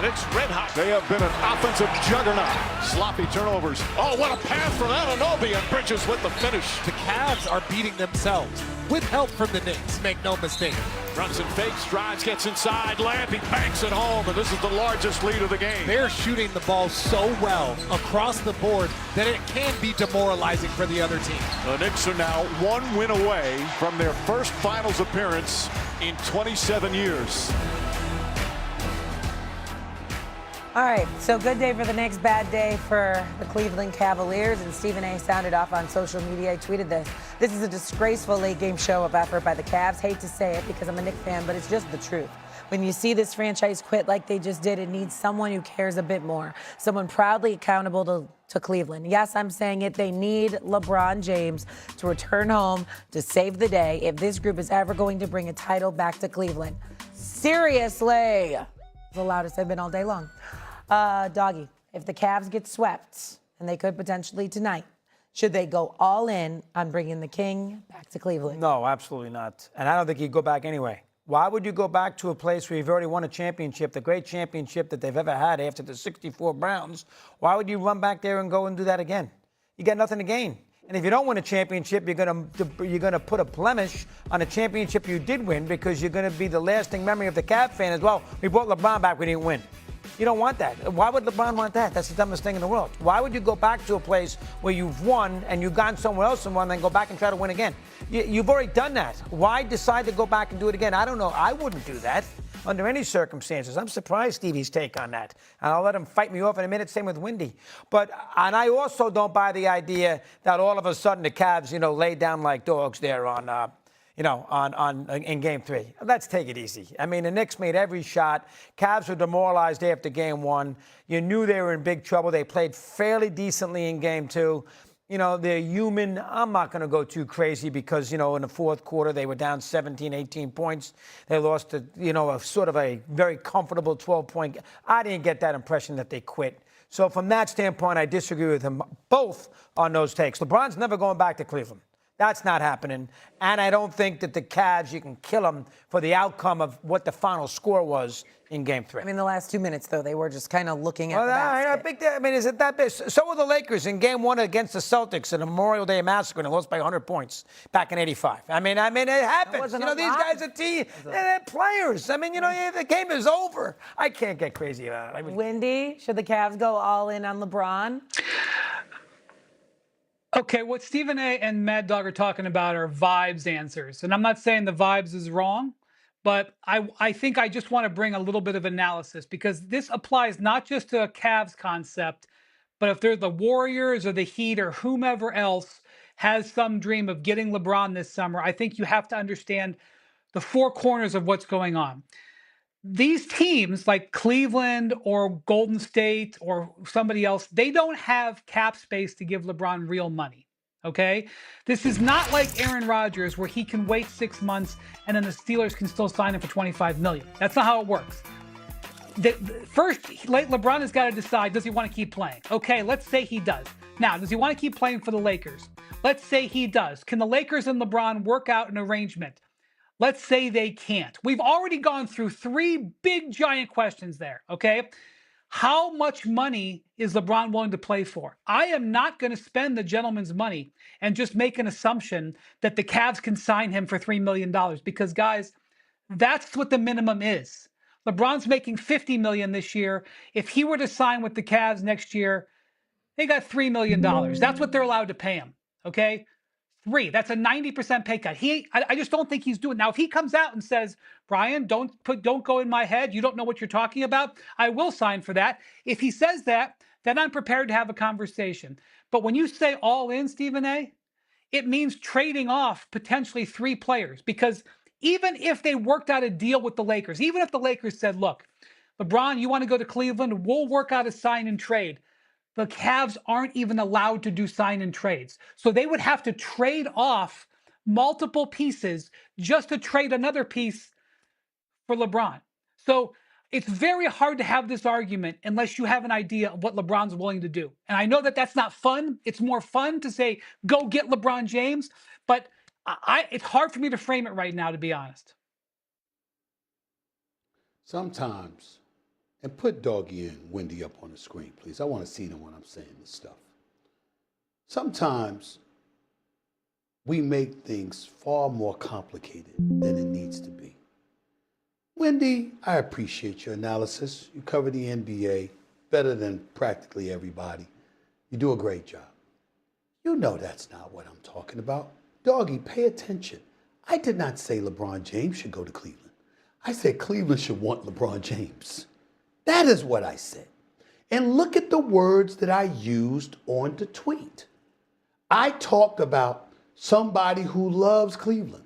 Knicks red hot. They have been an offensive juggernaut. Sloppy turnovers. Oh, what a pass from Anunoby, and Bridges with the finish. The Cavs are beating themselves with help from the Knicks, make no mistake. Runs and fakes, drives, gets inside, layup, he banks it home, and this is the largest lead of the game. They're shooting the ball so well across the board that it can be demoralizing for the other team. The Knicks are now 1 win away from their first finals appearance in 27 years. All right, so good day for the Knicks, bad day for the Cleveland Cavaliers, and Stephen A. sounded off on social media. He tweeted this. This is a disgraceful late-game show of effort by the Cavs. Hate to say it because I'm a Knicks fan, but it's just the truth. When you see this franchise quit like they just did, it needs someone who cares a bit more, someone proudly accountable to Cleveland. Yes, I'm saying it. They need LeBron James to return home to save the day if this group is ever going to bring a title back to Cleveland. Seriously. The loudest I've been all day long. Doggy, if the Cavs get swept, and they could potentially tonight, should they go all in on bringing the king back to Cleveland? No, absolutely not. And I don't think he'd go back anyway. Why would you go back to a place where you've already won a championship, the great championship that they've ever had after the 64 Browns? Why would you run back there and go and do that again? You got nothing to gain. And if you don't win a championship, you're gonna put a blemish on a championship you did win, because you're gonna be the lasting memory of the Cavs fan as well. We brought LeBron back, we didn't win. You don't want that. Why would LeBron want that? That's the dumbest thing in the world. Why would you go back to a place where you've won and you've gone somewhere else and won, then go back and try to win again? You've already done that. Why decide to go back and do it again? I don't know. I wouldn't do that under any circumstances. I'm surprised Stevie's take on that. And I'll let him fight me off in a minute. Same with Windy. And I also don't buy the idea that all of a sudden the Cavs, lay down like dogs there in Game 3. Let's take it easy. I mean, the Knicks made every shot. Cavs were demoralized after Game 1. You knew they were in big trouble. They played fairly decently in Game 2. They're human. I'm not going to go too crazy because, in the fourth quarter, they were down 17, 18 points. They lost a sort of a very comfortable 12-point. I didn't get that impression that they quit. So from that standpoint, I disagree with them both on those takes. LeBron's never going back to Cleveland. That's not happening. And I don't think that the Cavs, you can kill them for the outcome of what the final score was in Game 3. I mean, the last 2 minutes, though, they were just kind of looking at the basket. Is it that big? So were the Lakers in Game 1 against the Celtics in a Memorial Day massacre and lost by 100 points back in '85. I mean, it happens. These guys are they're players. The game is over. I can't get crazy about it. Windy, should the Cavs go all in on LeBron? Okay, what Stephen A. and Mad Dog are talking about are vibes answers. And I'm not saying the vibes is wrong, but I think I just want to bring a little bit of analysis, because this applies not just to a Cavs concept, but if they're the Warriors or the Heat or whomever else has some dream of getting LeBron this summer, I think you have to understand the four corners of what's going on. These teams like Cleveland or Golden State or somebody else, they don't have cap space to give LeBron real money, okay? This is not like Aaron Rodgers where he can wait 6 months and then the Steelers can still sign him for $25 million. That's not how it works. First, LeBron has got to decide, does he want to keep playing? Okay, let's say he does. Now, does he want to keep playing for the Lakers? Let's say he does. Can the Lakers and LeBron work out an arrangement? Let's say they can't. We've already gone through 3 big, giant questions there, okay? How much money is LeBron willing to play for? I am not going to spend the gentleman's money and just make an assumption that the Cavs can sign him for $3 million, because, guys, that's what the minimum is. LeBron's making $50 million this year. If he were to sign with the Cavs next year, they got $3 million. That's what they're allowed to pay him, okay? 3. That's a 90% pay cut. I just don't think he's doing. Now, if he comes out and says, Brian, don't go in my head, you don't know what you're talking about, I will sign for that. If he says that, then I'm prepared to have a conversation. But when you say all in, Stephen A., it means trading off potentially 3 players. Because even if they worked out a deal with the Lakers, even if the Lakers said, look, LeBron, you want to go to Cleveland, we'll work out a sign and trade. The Cavs aren't even allowed to do sign and trades. So they would have to trade off multiple pieces just to trade another piece for LeBron. So it's very hard to have this argument unless you have an idea of what LeBron's willing to do. And I know that that's not fun. It's more fun to say, go get LeBron James. But it's hard for me to frame it right now, to be honest. Sometimes And put Doggy and Wendy up on the screen, please. I want to see them when I'm saying this stuff. Sometimes we make things far more complicated than it needs to be. Wendy, I appreciate your analysis. You cover the NBA better than practically everybody. You do a great job. You know that's not what I'm talking about. Doggy, pay attention. I did not say LeBron James should go to Cleveland. I said Cleveland should want LeBron James. That is what I said. And look at the words that I used on the tweet. I talked about somebody who loves Cleveland,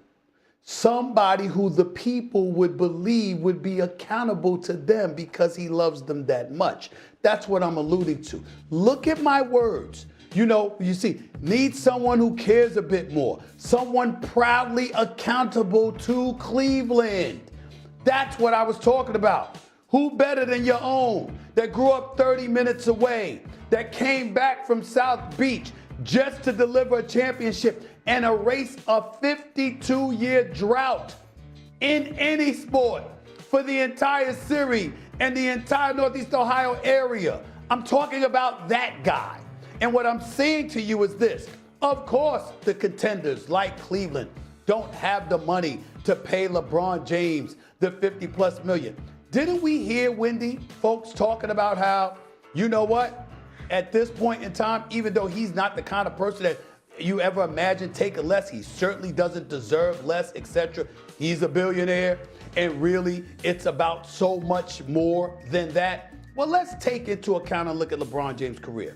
somebody who the people would believe would be accountable to them because he loves them that much. That's what I'm alluding to. Look at my words. You know, you see, need someone who cares a bit more, someone proudly accountable to Cleveland. That's what I was talking about. Who better than your own that grew up 30 minutes away, that came back from South Beach just to deliver a championship and erase a 52-year drought in any sport for the entire series and the entire Northeast Ohio area? I'm talking about that guy. And what I'm saying to you is this. Of course, the contenders like Cleveland don't have the money to pay LeBron James the 50+ million. Didn't we hear, Wendy, folks talking about how, you know what, at this point in time, even though he's not the kind of person that you ever imagine taking less, he certainly doesn't deserve less, etc. He's a billionaire, and really, it's about so much more than that. Well, let's take into account and look at LeBron James' career.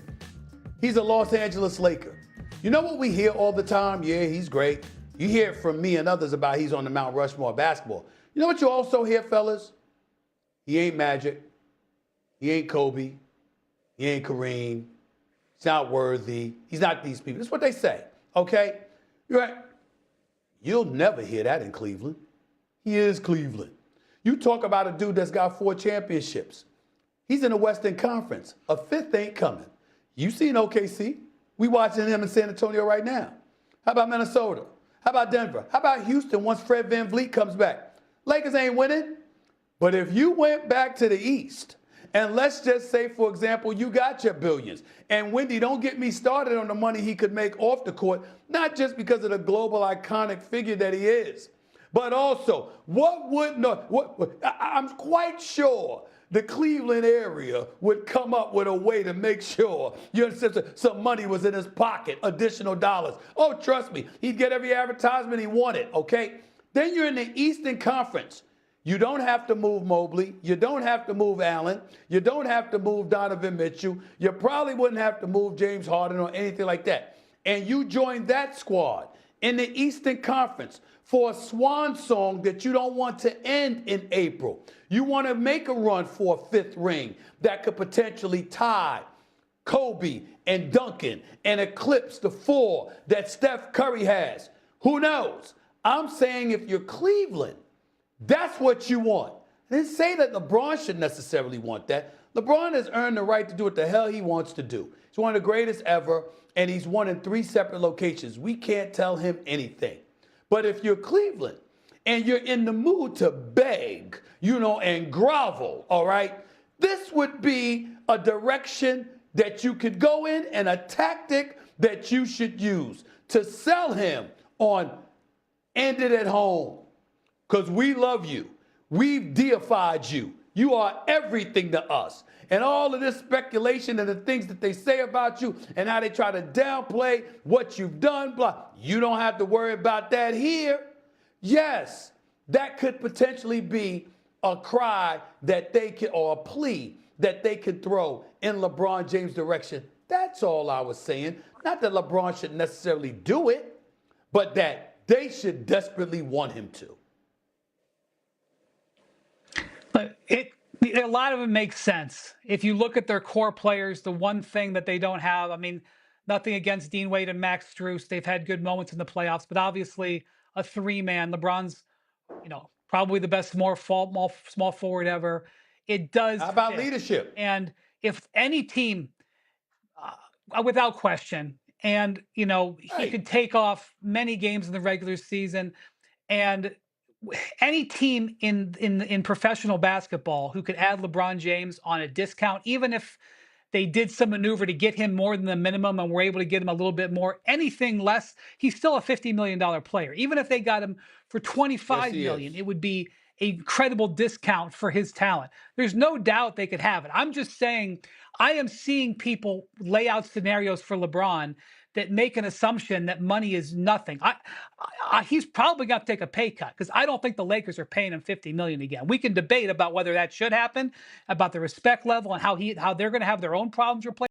He's a Los Angeles Laker. You know what we hear all the time? Yeah, he's great. You hear it from me and others about he's on the Mount Rushmore of basketball. You know what you also hear, fellas? He ain't Magic. He ain't Kobe. He ain't Kareem. He's not worthy. He's not these people. That's what they say, okay? You're right. You'll never hear that in Cleveland. He is Cleveland. You talk about a dude that's got 4 championships. He's in the Western Conference. A 5th ain't coming. You seen OKC. We watching him in San Antonio right now. How about Minnesota? How about Denver? How about Houston once Fred VanVleet comes back? Lakers ain't winning. But if you went back to the East, and let's just say, for example, you got your billions. And Wendy, don't get me started on the money he could make off the court, not just because of the global iconic figure that he is, but also, I'm quite sure the Cleveland area would come up with a way to make sure some money was in his pocket, additional dollars. Oh, trust me, he'd get every advertisement he wanted, okay? Then you're in the Eastern Conference. You don't have to move Mobley. You don't have to move Allen. You don't have to move Donovan Mitchell. You probably wouldn't have to move James Harden or anything like that. And you join that squad in the Eastern Conference for a swan song that you don't want to end in April. You want to make a run for a 5th ring that could potentially tie Kobe and Duncan and eclipse the 4 that Steph Curry has. Who knows? I'm saying if you're Cleveland, that's what you want. I didn't say that LeBron should necessarily want that. LeBron has earned the right to do what the hell he wants to do. He's one of the greatest ever, and he's won in 3 separate locations. We can't tell him anything. But if you're Cleveland and you're in the mood to beg, and grovel, all right, this would be a direction that you could go in and a tactic that you should use to sell him on end it at home. Because we love you. We've deified you. You are everything to us. And all of this speculation and the things that they say about you and how they try to downplay what you've done, blah, you don't have to worry about that here. Yes, that could potentially be a cry that they can, or a plea that they could throw in LeBron James' direction. That's all I was saying. Not that LeBron should necessarily do it, but that they should desperately want him to. A lot of it makes sense. If you look at their core players, the one thing that they don't have, I mean, nothing against Dean Wade and Max Strus. They've had good moments in the playoffs, but obviously a 3-man. LeBron's, probably the best small forward ever. It does. How about fit. leadership? And if any team, without question, and, he could take off many games in the regular season, and any team in professional basketball who could add LeBron James on a discount, even if they did some maneuver to get him more than the minimum and were able to get him a little bit more, anything less, he's still a $50 million player. Even if they got him for Yes, $25 he million, is. it would be a incredible discount for his talent. There's no doubt they could have it. I'm just saying, I am seeing people lay out scenarios for LeBron that make an assumption that money is nothing. He's probably got to take a pay cut because I don't think the Lakers are paying him $50 million again. We can debate about whether that should happen, about the respect level and how they're going to have their own problems replaced.